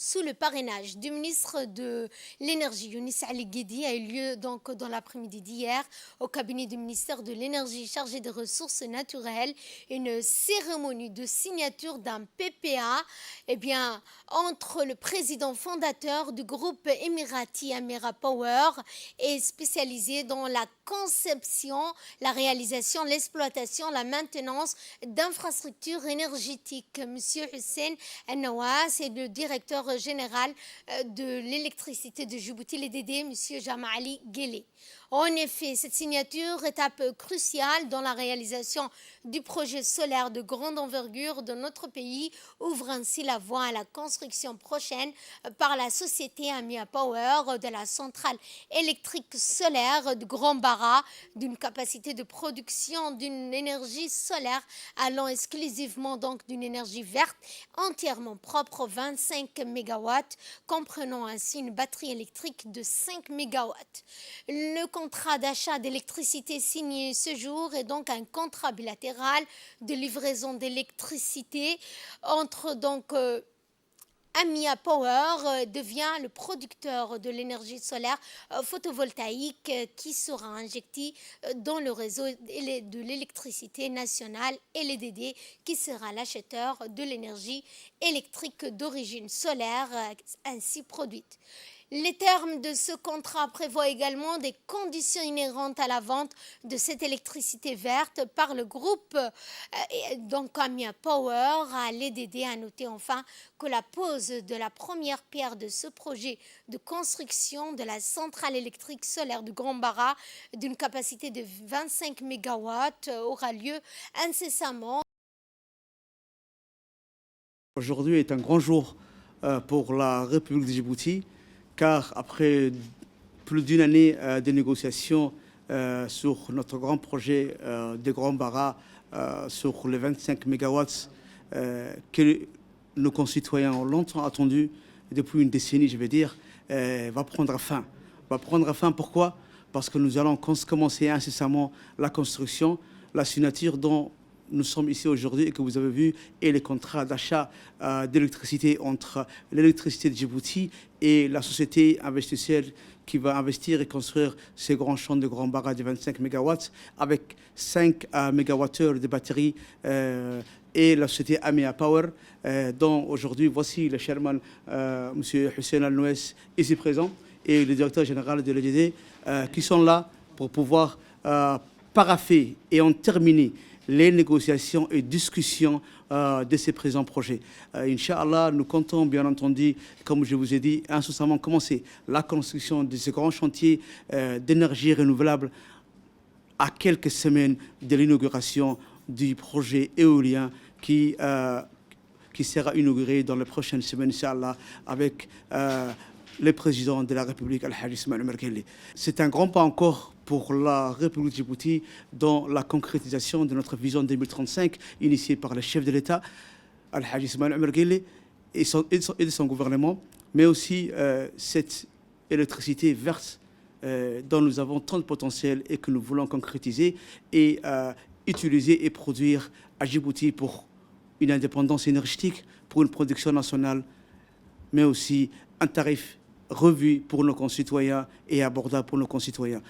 sous le parrainage du ministre de l'Énergie, Younis Ali Guedi, a eu lieu donc dans l'après-midi d'hier au cabinet du ministère de l'Énergie chargé des ressources naturelles. Une cérémonie de signature d'un PPA entre le président fondateur du groupe émirati Amira Power et spécialisé dans la conception, la réalisation, l'exploitation, la maintenance d'infrastructures énergétiques. Monsieur Hussein Nawas est le directeur général de l'électricité de Djibouti, les DD, Monsieur Jamali Guélé. En effet, cette signature, étape cruciale dans la réalisation du projet solaire de grande envergure de notre pays, ouvre ainsi la voie à la construction prochaine par la société Amia Power de la centrale électrique solaire de Grand Bara, d'une capacité de production d'une énergie solaire allant exclusivement donc d'une énergie verte entièrement propre, 25 MW, comprenant ainsi une batterie électrique de 5 MW. Le contrat d'achat d'électricité signé ce jour est donc un contrat bilatéral de livraison d'électricité entre Amia Power devient le producteur de l'énergie solaire photovoltaïque qui sera injectée dans le réseau de l'électricité nationale et l'EDD qui sera l'acheteur de l'énergie électrique d'origine solaire ainsi produite. Les termes de ce contrat prévoient également des conditions inhérentes à la vente de cette électricité verte par le groupe Amia Power à l'EDD. À noter enfin que la pose de la première pierre de ce projet de construction de la centrale électrique solaire de Grand Bara d'une capacité de 25 MW aura lieu incessamment. Aujourd'hui est un grand jour pour la République de Djibouti, car après plus d'une année de négociations sur notre grand projet de Grand Bara, sur les 25 MW que nos concitoyens ont longtemps attendu, depuis une décennie, je vais dire, va prendre fin. Va prendre fin, pourquoi? Parce que nous allons commencer incessamment la construction, la signature dont nous sommes ici aujourd'hui et que vous avez vu, et les contrats d'achat d'électricité entre l'électricité de Djibouti et la société investisseur qui va investir et construire ces grands champs de Grand Bara de 25 MW avec 5 MWh de batterie et la société Amia Power, dont aujourd'hui, voici le chairman, M. Hussein Al-Nouès, ici présent, et le directeur général de l'EDD, qui sont là pour pouvoir paraffer et en terminer les négociations et discussions de ces présents projets. Inch'Allah, nous comptons bien entendu, comme je vous ai dit, incessamment commencer la construction de ces grands chantiers d'énergie renouvelable à quelques semaines de l'inauguration du projet éolien qui sera inauguré dans les prochaines semaines, Inch'Allah, avec le président de la République, Al-Hajj Ismaïl Omar Guelleh. C'est un grand pas encore pour la République de Djibouti dans la concrétisation de notre vision 2035 initiée par le chef de l'État, Al-Hajj Ismaïl Omar Guelleh, et de son gouvernement, mais aussi cette électricité verte dont nous avons tant de potentiel et que nous voulons concrétiser et utiliser et produire à Djibouti pour une indépendance énergétique, pour une production nationale, mais aussi un tarif revu pour nos concitoyens et abordable pour nos concitoyens.